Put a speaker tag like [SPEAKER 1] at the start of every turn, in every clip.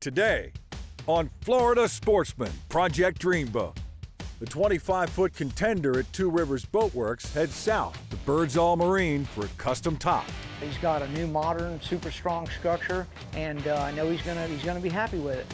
[SPEAKER 1] Today on Florida Sportsman Project Dreamboat. The 25-foot Contender at Two Rivers Boatworks heads south to Birdsall Marine for a custom top.
[SPEAKER 2] He's got a new modern, super strong structure, and I know he's gonna be happy with it.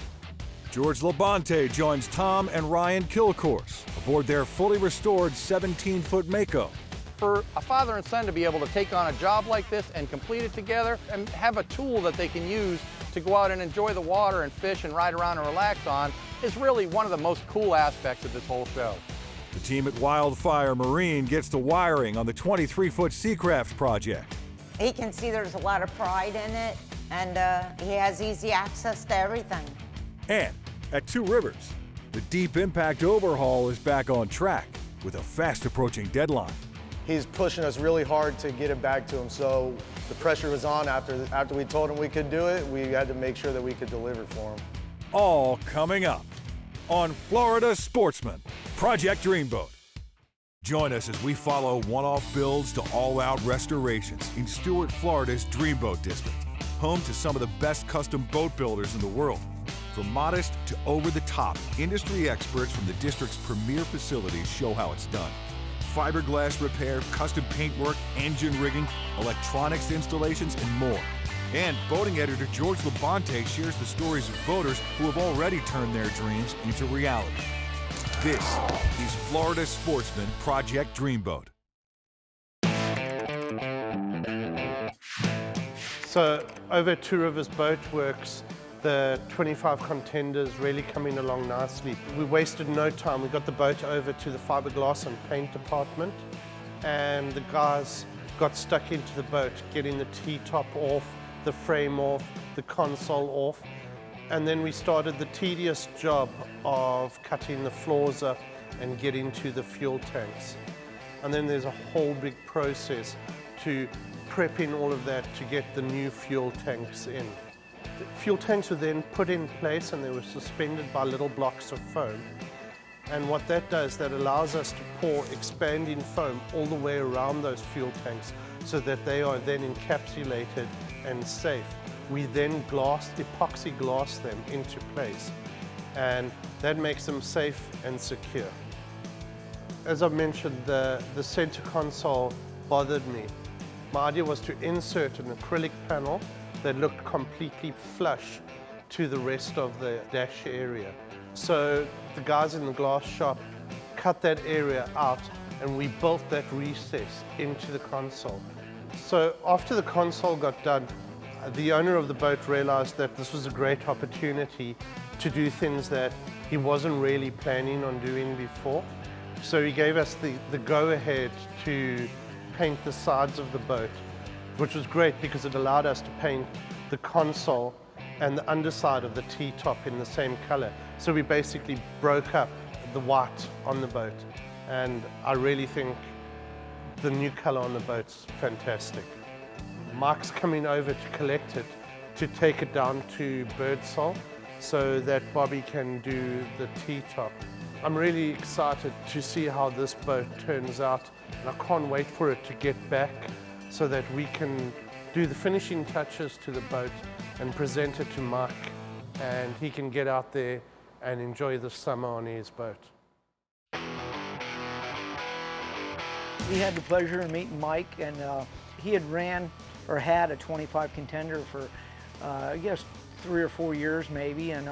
[SPEAKER 1] George LaBonte joins Tom and Ryan Kilcourse aboard their fully restored 17-foot Mako.
[SPEAKER 3] For a father and son to be able to take on a job like this and complete it together and have a tool that they can use to go out and enjoy the water and fish and ride around and relax on is really one of the most cool aspects of this whole show.
[SPEAKER 1] The team at Wildfire Marine gets the wiring on the 23-foot Seacraft project.
[SPEAKER 4] He can see there's a lot of pride in it, and he has easy access to everything.
[SPEAKER 1] And at Two Rivers, the deep impact overhaul is back on track with a fast approaching deadline.
[SPEAKER 5] He's pushing us really hard to get it back to him, so the pressure was on after we told him we could do it. We had to make sure that we could deliver for him.
[SPEAKER 1] All coming up on Florida Sportsman Project Dreamboat. Join us as we follow one-off builds to all-out restorations in Stuart, Florida's Dreamboat District, home to some of the best custom boat builders in the world. From modest to over-the-top, industry experts from the district's premier facilities show how it's done. Fiberglass repair, custom paintwork, engine rigging, electronics installations, and more. And boating editor George LaBonte shares the stories of boaters who have already turned their dreams into reality. This is Florida Sportsman Project Dreamboat.
[SPEAKER 6] So over at Two Rivers Boatworks, the 25 Contenders really coming along nicely. We wasted no time. We got the boat over to the fiberglass and paint department, and the guys got stuck into the boat, getting the T-top off, the frame off, the console off, and then we started the tedious job of cutting the floors up and getting to the fuel tanks. And then there's a whole big process to prepping all of that to get the new fuel tanks in. The fuel tanks were then put in place and they were suspended by little blocks of foam. And what that does, that allows us to pour expanding foam all the way around those fuel tanks so that they are then encapsulated and safe. We then epoxy glass them into place, and that makes them safe and secure. As I mentioned, the center console bothered me. My idea was to insert an acrylic panel that looked completely flush to the rest of the dash area. So the guys in the glass shop cut that area out and we built that recess into the console. So after the console got done, the owner of the boat realized that this was a great opportunity to do things that he wasn't really planning on doing before. So he gave us the go-ahead to paint the sides of the boat, which was great because it allowed us to paint the console and the underside of the T-top in the same color. So we basically broke up the white on the boat, and I really think the new color on the boat's fantastic. Mike's coming over to collect it, to take it down to Birdsall so that Bobby can do the T-top. I'm really excited to see how this boat turns out, and I can't wait for it to get back so that we can do the finishing touches to the boat and present it to Mike, and he can get out there and enjoy the summer on his boat.
[SPEAKER 2] We had the pleasure of meeting Mike, and he had had a 25 Contender for, I guess, 3 or 4 years maybe, and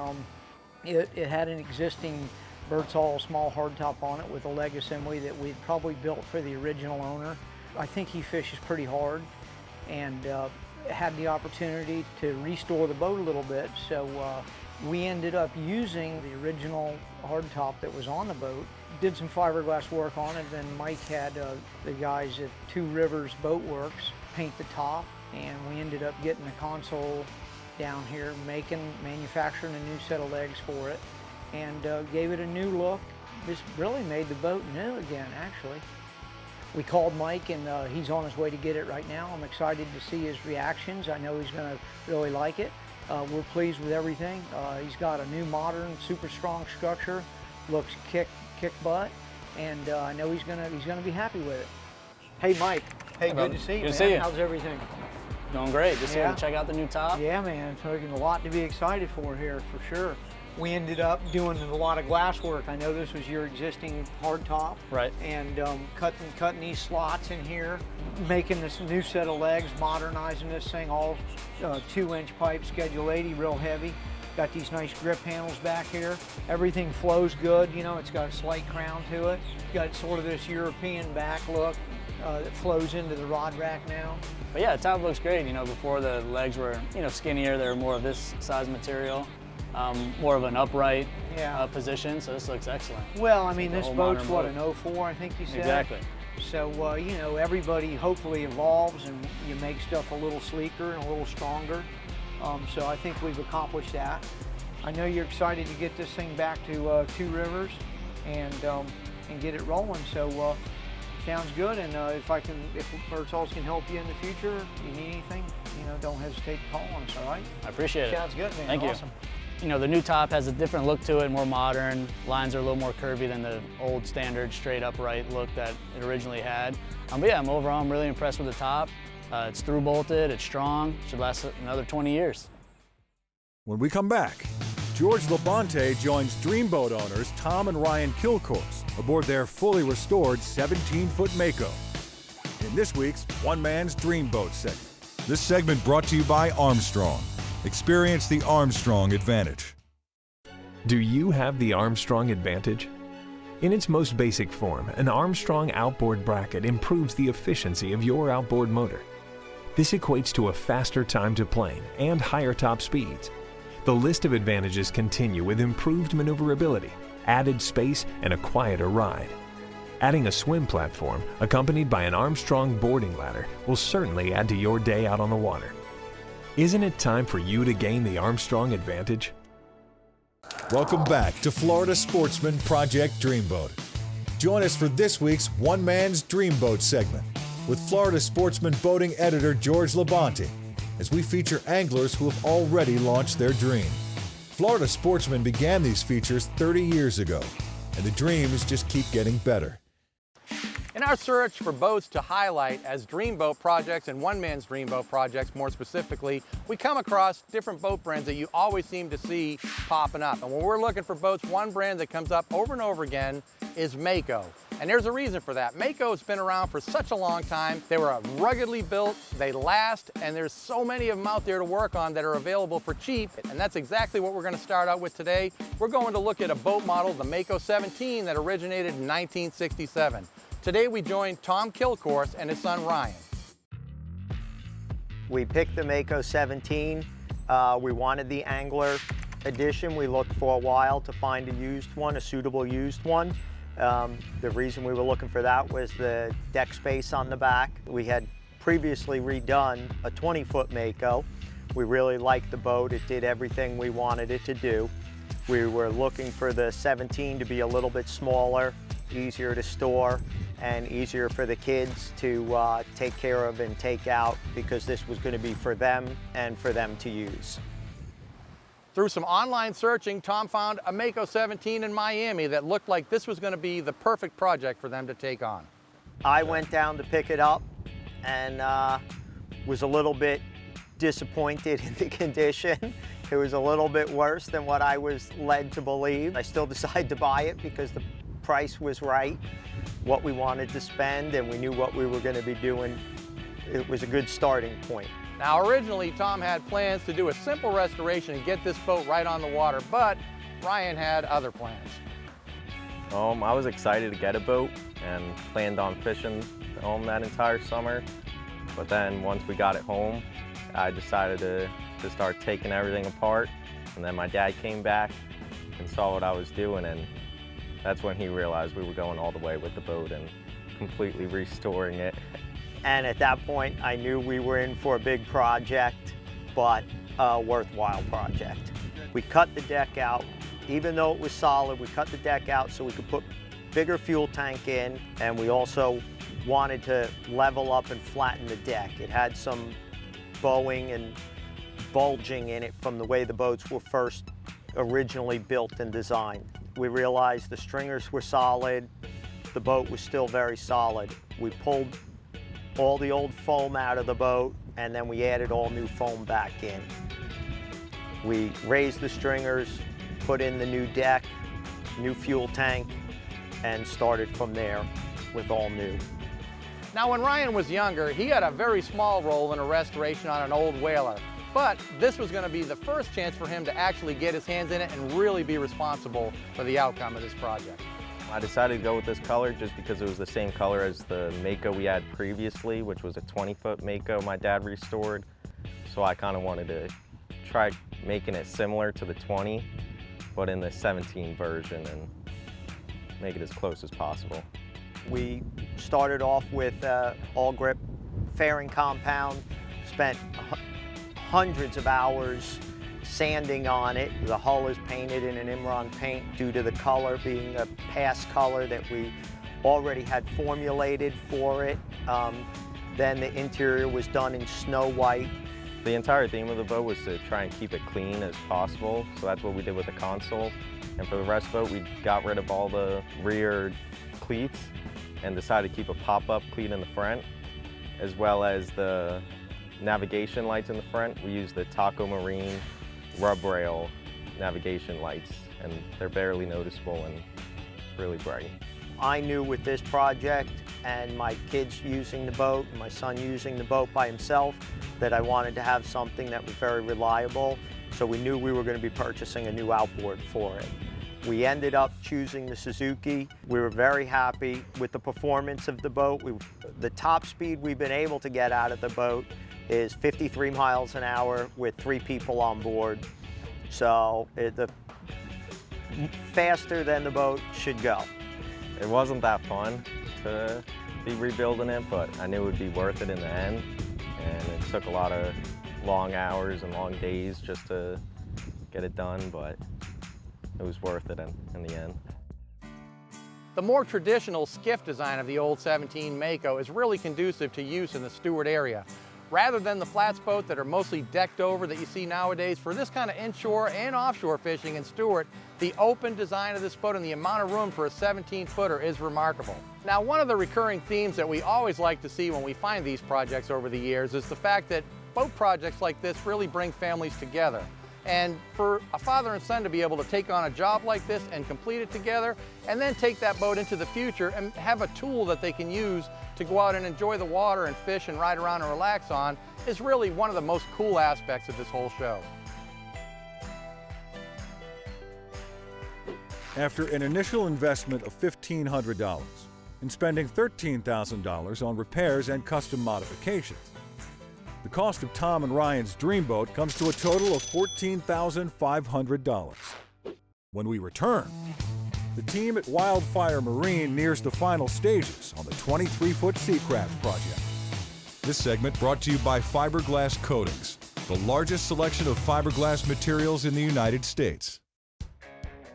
[SPEAKER 2] it had an existing Birdsall small hardtop on it with a leg assembly that we'd probably built for the original owner. I think he fishes pretty hard, and had the opportunity to restore the boat a little bit, so we ended up using the original hardtop that was on the boat, did some fiberglass work on it, then Mike had the guys at Two Rivers Boatworks paint the top, and we ended up getting the console down here, manufacturing a new set of legs for it, and gave it a new look. This really made the boat new again, actually. We called Mike, and he's on his way to get it right now. I'm excited to see his reactions. I know he's going to really like it. We're pleased with everything. He's got a new modern, super strong structure, looks kick butt, and I know he's going to be happy with it. Hey, Mike.
[SPEAKER 5] Hey, good to see you,
[SPEAKER 3] Good
[SPEAKER 5] man.
[SPEAKER 3] to see you.
[SPEAKER 2] How's everything?
[SPEAKER 7] Going great. Just here
[SPEAKER 2] Yeah.
[SPEAKER 7] to check out the new top.
[SPEAKER 2] Yeah, man, there's a lot to be excited for here, for sure. We ended up doing a lot of glass work. I know this was your existing hard top.
[SPEAKER 7] Right.
[SPEAKER 2] And cutting these slots in here, making this new set of legs, modernizing this thing, all 2-inch pipe, Schedule 80, real heavy. Got these nice grip handles back here. Everything flows good, you know, it's got a slight crown to it. Got sort of this European back look that flows into the rod rack now.
[SPEAKER 7] But yeah, the top looks great. You know, before the legs were, you know, skinnier, they were more of this size material, more of an upright position, so this looks excellent.
[SPEAKER 2] Well, I mean,
[SPEAKER 7] like
[SPEAKER 2] this
[SPEAKER 7] a
[SPEAKER 2] boat's
[SPEAKER 7] modern
[SPEAKER 2] what,
[SPEAKER 7] boat.
[SPEAKER 2] an 04, I think you said?
[SPEAKER 7] Exactly.
[SPEAKER 2] So, you know, everybody hopefully evolves and you make stuff a little sleeker and a little stronger. So I think we've accomplished that. I know you're excited to get this thing back to Two Rivers and get it rolling. So sounds good. And if Birdsall can help you in the future, you need anything, you know, don't hesitate to call on us, all right?
[SPEAKER 7] I appreciate it.
[SPEAKER 2] Sounds good, man.
[SPEAKER 7] Thank you.
[SPEAKER 2] Awesome.
[SPEAKER 7] You know, the new top has a different look to it, more modern. Lines are a little more curvy than the old standard straight upright look that it originally had. But yeah, overall, I'm really impressed with the top. It's through bolted, it's strong, should last another 20 years.
[SPEAKER 1] When we come back, George LaBonte joins Dreamboat owners Tom and Ryan Kilcourse aboard their fully restored 17-foot Mako in this week's One Man's Dreamboat segment. This segment brought to you by Armstrong. Experience the Armstrong advantage.
[SPEAKER 8] Do you have the Armstrong advantage? In its most basic form, an Armstrong outboard bracket improves the efficiency of your outboard motor. This equates to a faster time to plane and higher top speeds. The list of advantages continue with improved maneuverability, added space, and a quieter ride. Adding a swim platform accompanied by an Armstrong boarding ladder will certainly add to your day out on the water. Isn't it time for you to gain the Armstrong advantage?
[SPEAKER 1] Welcome back to Florida Sportsman Project Dreamboat. Join us for this week's One Man's Dreamboat segment with Florida Sportsman boating editor George LaBonte as we feature anglers who have already launched their dream. Florida Sportsman began these features 30 years ago, and the dreams just keep getting better.
[SPEAKER 3] In our search for boats to highlight as Dreamboat projects and One Man's Dreamboat projects more specifically, we come across different boat brands that you always seem to see popping up. And when we're looking for boats, one brand that comes up over and over again is Mako. And there's a reason for that. Mako has been around for such a long time. They were ruggedly built, they last, and there's so many of them out there to work on that are available for cheap. And that's exactly what we're going to start out with today. We're going to look at a boat model, the Mako 17, that originated in 1967. Today we join Tom Kilcourse and his son Ryan.
[SPEAKER 9] We picked the Mako 17. We wanted the Angler edition. We looked for a while to find a used one, a suitable used one. The reason we were looking for that was the deck space on the back. We had previously redone a 20-foot Mako. We really liked the boat. It did everything we wanted it to do. We were looking for the 17 to be a little bit smaller, easier to store, and easier for the kids to take care of and take out, because this was going to be for them and for them to use.
[SPEAKER 3] Through some online searching, Tom found a Mako 17 in Miami that looked like this was going to be the perfect project for them to take on.
[SPEAKER 9] I went down to pick it up and was a little bit disappointed in the condition. It was a little bit worse than what I was led to believe. I still decided to buy it because the price was right, what we wanted to spend, and we knew what we were going to be doing. It was a good starting point.
[SPEAKER 3] Now originally Tom had plans to do a simple restoration and get this boat right on the water, but Ryan had other plans.
[SPEAKER 10] I was excited to get a boat and planned on fishing that entire summer. But then once we got it home, I decided to start taking everything apart. And then my dad came back and saw what I was doing, and that's when he realized we were going all the way with the boat and completely restoring it.
[SPEAKER 9] And at that point, I knew we were in for a big project, but a worthwhile project. We cut the deck out. Even though it was solid, we cut the deck out so we could put bigger fuel tank in, and we also wanted to level up and flatten the deck. It had some bowing and bulging in it from the way the boats were first originally built and designed. We realized the stringers were solid, the boat was still very solid. We pulled all the old foam out of the boat and then we added all new foam back in. We raised the stringers, put in the new deck, new fuel tank, and started from there with all new.
[SPEAKER 3] Now, when Ryan was younger, he had a very small role in a restoration on an old whaler. But this was going to be the first chance for him to actually get his hands in it and really be responsible for the outcome of this project.
[SPEAKER 10] I decided to go with this color just because it was the same color as the Mako we had previously, which was a 20-foot Mako my dad restored. So I kind of wanted to try making it similar to the 20, but in the 17 version and make it as close as possible.
[SPEAKER 9] We started off with all grip fairing compound, spent hundreds of hours sanding on it. The hull is painted in an Imron paint due to the color being a past color that we already had formulated for it. Then the interior was done in snow white.
[SPEAKER 10] The entire theme of the boat was to try and keep it clean as possible, so that's what we did with the console. And for the rest boat, we got rid of all the rear cleats and decided to keep a pop-up cleat in the front, as well as the navigation lights in the front. We used the Taco Marine rub rail navigation lights, and they're barely noticeable and really bright.
[SPEAKER 9] I knew with this project and my kids using the boat, and my son using the boat by himself, that I wanted to have something that was very reliable, so we knew we were going to be purchasing a new outboard for it. We ended up choosing the Suzuki. We were very happy with the performance of the boat. The top speed we've been able to get out of the boat is 53 miles an hour with 3 people on board. So the faster than the boat should go.
[SPEAKER 10] It wasn't that fun to be rebuilding it, but I knew it would be worth it in the end. And it took a lot of long hours and long days just to get it done, but it was worth it in the end.
[SPEAKER 3] The more traditional skiff design of the old 17 Mako is really conducive to use in the Stewart area. Rather than the flats boat that are mostly decked over that you see nowadays, for this kind of inshore and offshore fishing in Stewart, the open design of this boat and the amount of room for a 17-footer is remarkable. Now, one of the recurring themes that we always like to see when we find these projects over the years is the fact that boat projects like this really bring families together. And for a father and son to be able to take on a job like this and complete it together, and then take that boat into the future and have a tool that they can use to go out and enjoy the water and fish and ride around and relax on, is really one of the most cool aspects of this whole show.
[SPEAKER 1] After an initial investment of $1,500 and spending $13,000 on repairs and custom modifications, the cost of Tom and Ryan's Dreamboat comes to a total of $14,500. When we return, the team at Wildfire Marine nears the final stages on the 23-foot Seacraft project. This segment brought to you by Fiberglass Coatings, the largest selection of fiberglass materials in the United States.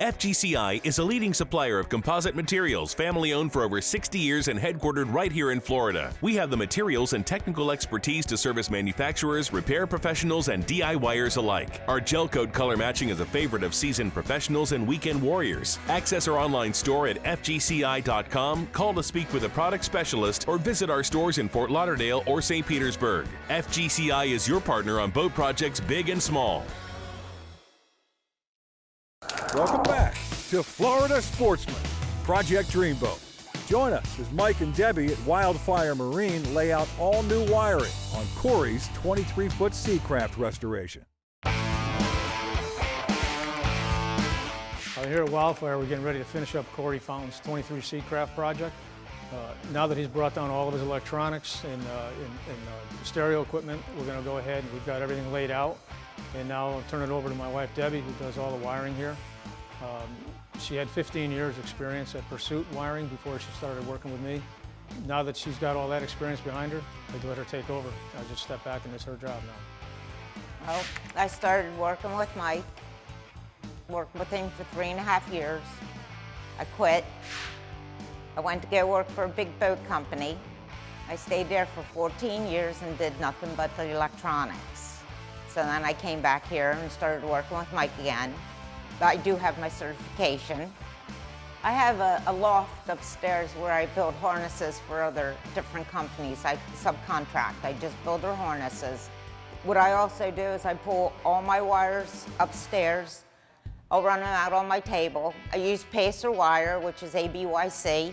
[SPEAKER 11] FGCI is a leading supplier of composite materials, family-owned for over 60 years and headquartered right here in Florida. We have the materials and technical expertise to service manufacturers, repair professionals, and DIYers alike. Our gel coat color matching is a favorite of seasoned professionals and weekend warriors. Access our online store at fgci.com, call to speak with a product specialist, or visit our stores in Fort Lauderdale or St. Petersburg. FGCI is your partner on boat projects big and small.
[SPEAKER 1] Welcome back to Florida Sportsman, Project Dreamboat. Join us as Mike and Debbie at Wildfire Marine lay out all new wiring on Corey's 23-foot Seacraft restoration.
[SPEAKER 12] Here at Wildfire, we're getting ready to finish up Corey Fountain's 23 Seacraft project. Now that he's brought down all of his electronics and stereo equipment, we're going to go ahead and we've got everything laid out. And now I'll turn it over to my wife, Debbie, who does all the wiring here. She had 15 years experience at Pursuit wiring before she started working with me. Now that she's got all that experience behind her, I'd let her take over. I just step back and it's her job now.
[SPEAKER 4] Well, I started working with Mike. Worked with him for 3.5 years. I quit. I went to go work for a big boat company. I stayed there for 14 years and did nothing but the electronics. So then I came back here and started working with Mike again. I do have my certification. I have a loft upstairs where I build harnesses for other different companies. I subcontract. I just build their harnesses. What I also do is I pull all my wires upstairs. I'll run them out on my table. I use Pacer wire, which is ABYC.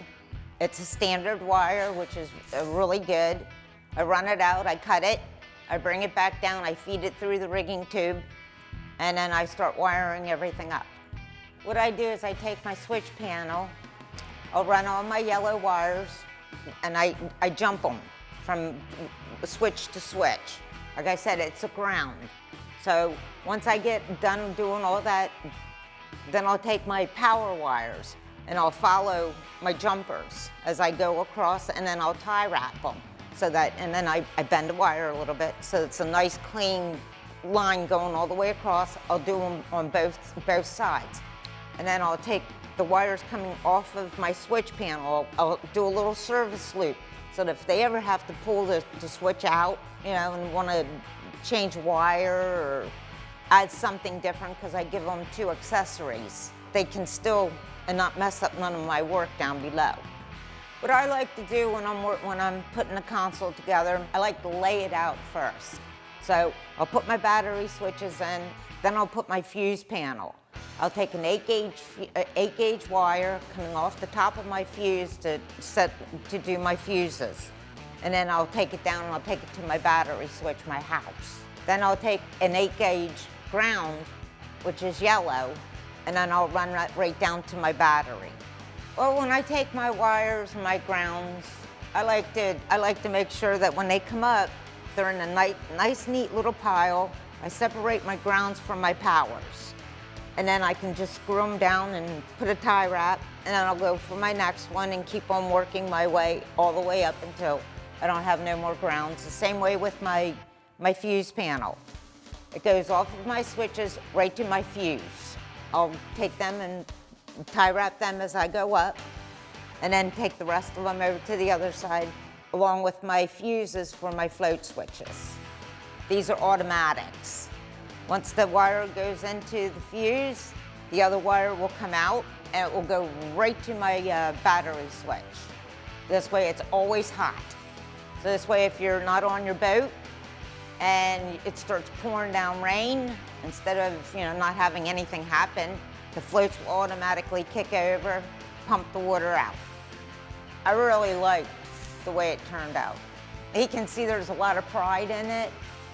[SPEAKER 4] It's a standard wire, which is really good. I run it out, I cut it, I bring it back down, I feed it through the rigging tube, and then I start wiring everything up. What I do is I take my switch panel, I'll run all my yellow wires, and I jump them from switch to switch. Like I said, it's a ground. So once I get done doing all that, then I'll take my power wires and I'll follow my jumpers as I go across, and then I'll tie wrap them. And then I bend the wire a little bit so it's a nice clean line going all the way across. I'll do them on both sides. And then I'll take the wires coming off of my switch panel, I'll do a little service loop so that if they ever have to pull the switch out, you know, and want to change wire or add something different, because I give them 2 accessories, they can still and not mess up none of my work down below. What I like to do when I'm putting the console together, I like to lay it out first. So I'll put my battery switches in, then I'll put my fuse panel. I'll take an 8 gauge wire coming off the top of my fuse to do my fuses. And then I'll take it down and I'll take it to my battery switch, my house. Then I'll take an 8 gauge ground, which is yellow, and then I'll run that right down to my battery. Well, when I take my wires and my grounds, I like to make sure that when they come up, they're in a nice, neat little pile. I separate my grounds from my powers. And then I can just screw them down and put a tie wrap, and then I'll go for my next one and keep on working my way all the way up until I don't have no more grounds. The same way with my fuse panel. It goes off of my switches right to my fuse. I'll take them and tie wrap them as I go up, and then take the rest of them over to the other side, along with my fuses for my float switches. These are automatics. Once the wire goes into the fuse, the other wire will come out and it will go right to my battery switch. This way it's always hot. So this way, if you're not on your boat and it starts pouring down rain, instead of not having anything happen, the floats will automatically kick over, pump the water out. I really liked the way it turned out. He can see there's a lot of pride in it,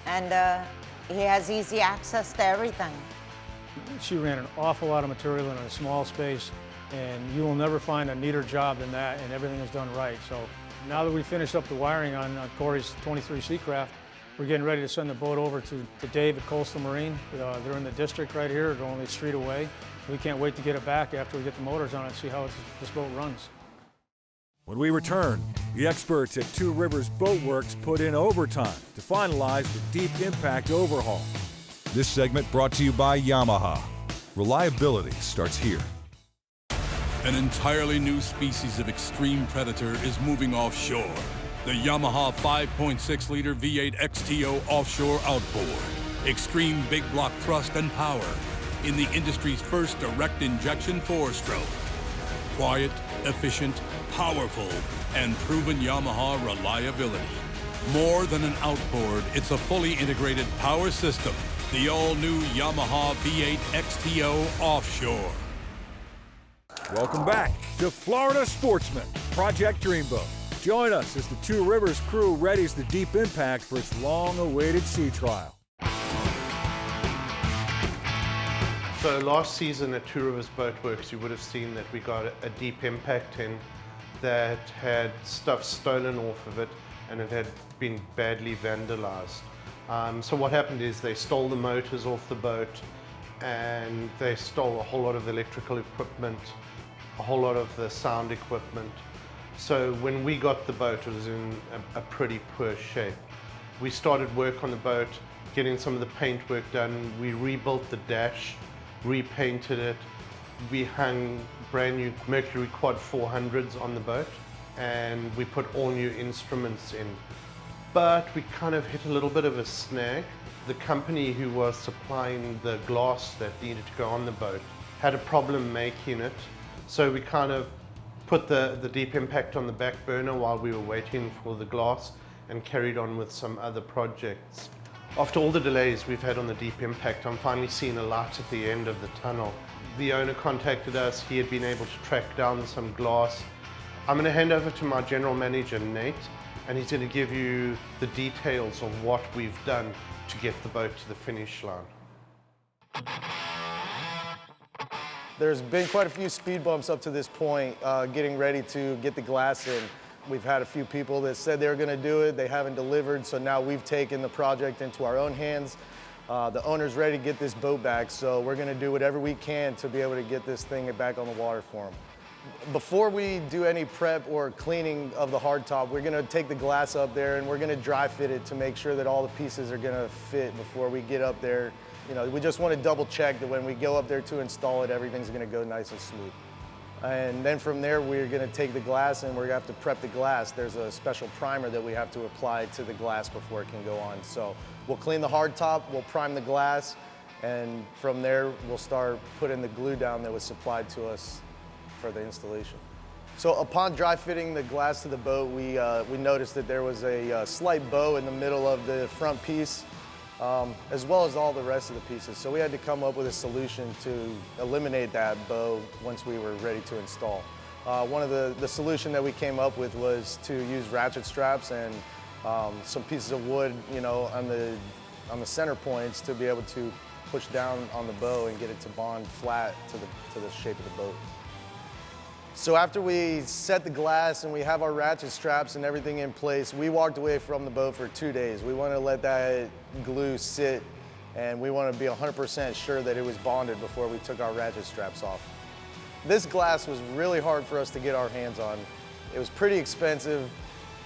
[SPEAKER 4] and he has easy access to everything.
[SPEAKER 12] She ran an awful lot of material in a small space, and you will never find a neater job than that, and everything is done right. So now that we finished up the wiring on Corey's 23 Seacraft, we're getting ready to send the boat over to Dave at Coastal Marine. They're in the district right here, they're only a street away. We can't wait to get it back after we get the motors on it and see how this boat runs.
[SPEAKER 1] When we return, the experts at Two Rivers Boatworks put in overtime to finalize the deep impact overhaul. This segment brought to you by Yamaha. Reliability starts here.
[SPEAKER 13] An entirely new species of extreme predator is moving offshore. The Yamaha 5.6-liter V8 XTO offshore outboard. Extreme big block thrust and power in the industry's first direct injection 4-stroke. Quiet, efficient, powerful, and proven Yamaha reliability. More than an outboard, it's a fully integrated power system. The all-new Yamaha V8 XTO offshore.
[SPEAKER 1] Welcome back to Florida Sportsman, Project Dreamboat. Join us as the Two Rivers crew readies the deep impact for its long-awaited sea trial.
[SPEAKER 6] So last season at Two Rivers Boatworks, you would have seen that we got a deep impact in that had stuff stolen off of it, and it had been badly vandalized. So what happened is they stole the motors off the boat, and they stole a whole lot of the electrical equipment, a whole lot of the sound equipment. So when we got the boat, it was in a pretty poor shape. We started work on the boat, getting some of the paint work done. We rebuilt the dash, repainted it. We hung brand new Mercury Quad 400s on the boat, and we put all new instruments in. But we kind of hit a little bit of a snag. The company who was supplying the glass that needed to go on the boat had a problem making it. So we kind of put the deep impact on the back burner while we were waiting for the glass and carried on with some other projects. After all the delays we've had on the deep impact, I'm finally seeing a light at the end of the tunnel. The owner contacted us. He had been able to track down some glass. I'm going to hand over to my general manager, Nate, and he's going to give you the details of what we've done to get the boat to the finish line.
[SPEAKER 5] There's been quite a few speed bumps up to this point, getting ready to get the glass in. We've had a few people that said they were going to do it, they haven't delivered, so now we've taken the project into our own hands. The owner's ready to get this boat back, so we're going to do whatever we can to be able to get this thing back on the water for him. Before we do any prep or cleaning of the hardtop, we're going to take the glass up there and we're going to dry fit it to make sure that all the pieces are going to fit before we get up there. You know, we just want to double check that when we go up there to install it, everything's going to go nice and smooth. And then from there, we're going to take the glass and we're going to have to prep the glass. There's a special primer that we have to apply to the glass before it can go on. So we'll clean the hardtop, we'll prime the glass, and from there, we'll start putting the glue down that was supplied to us for the installation. So upon dry fitting the glass to the boat, we noticed that there was a slight bow in the middle of the front piece, as well as all the rest of the pieces. So we had to come up with a solution to eliminate that bow once we were ready to install. One of the solution that we came up with was to use ratchet straps and some pieces of wood, you know, on the center points to be able to push down on the bow and get it to bond flat to the shape of the boat. So after we set the glass and we have our ratchet straps and everything in place, we walked away from the boat for 2 days. We want to let that glue sit and we want to be 100% sure that it was bonded before we took our ratchet straps off. This glass was really hard for us to get our hands on. It was pretty expensive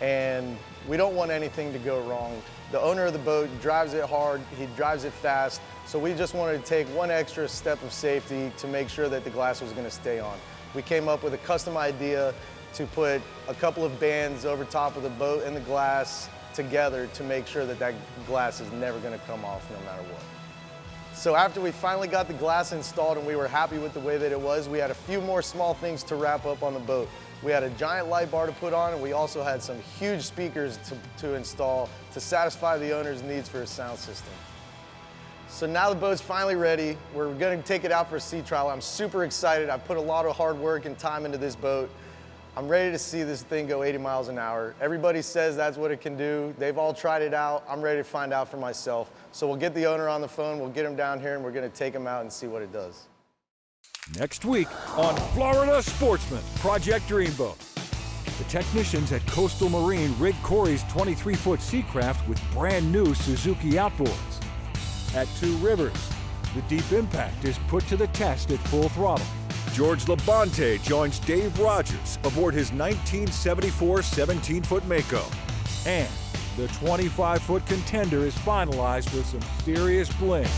[SPEAKER 5] and we don't want anything to go wrong. The owner of the boat drives it hard, he drives it fast, so we just wanted to take one extra step of safety to make sure that the glass was going to stay on. We came up with a custom idea to put a couple of bands over top of the boat and the glass together to make sure that that glass is never going to come off no matter what. So after we finally got the glass installed and we were happy with the way that it was, we had a few more small things to wrap up on the boat. We had a giant light bar to put on and we also had some huge speakers to install to satisfy the owner's needs for a sound system. So now the boat's finally ready. We're going to take it out for a sea trial. I'm super excited. I've put a lot of hard work and time into this boat. I'm ready to see this thing go 80 miles an hour. Everybody says that's what it can do. They've all tried it out. I'm ready to find out for myself. So we'll get the owner on the phone, we'll get him down here, and we're going to take him out and see what it does.
[SPEAKER 1] Next week on Florida Sportsman, Project Dreamboat. The technicians at Coastal Marine rig Corey's 23-foot Seacraft with brand new Suzuki outboards. At Two Rivers, the deep impact is put to the test at full throttle. George LaBonte joins Dave Rogers aboard his 1974 17-foot Mako. And the 25-foot Contender is finalized with some serious bling.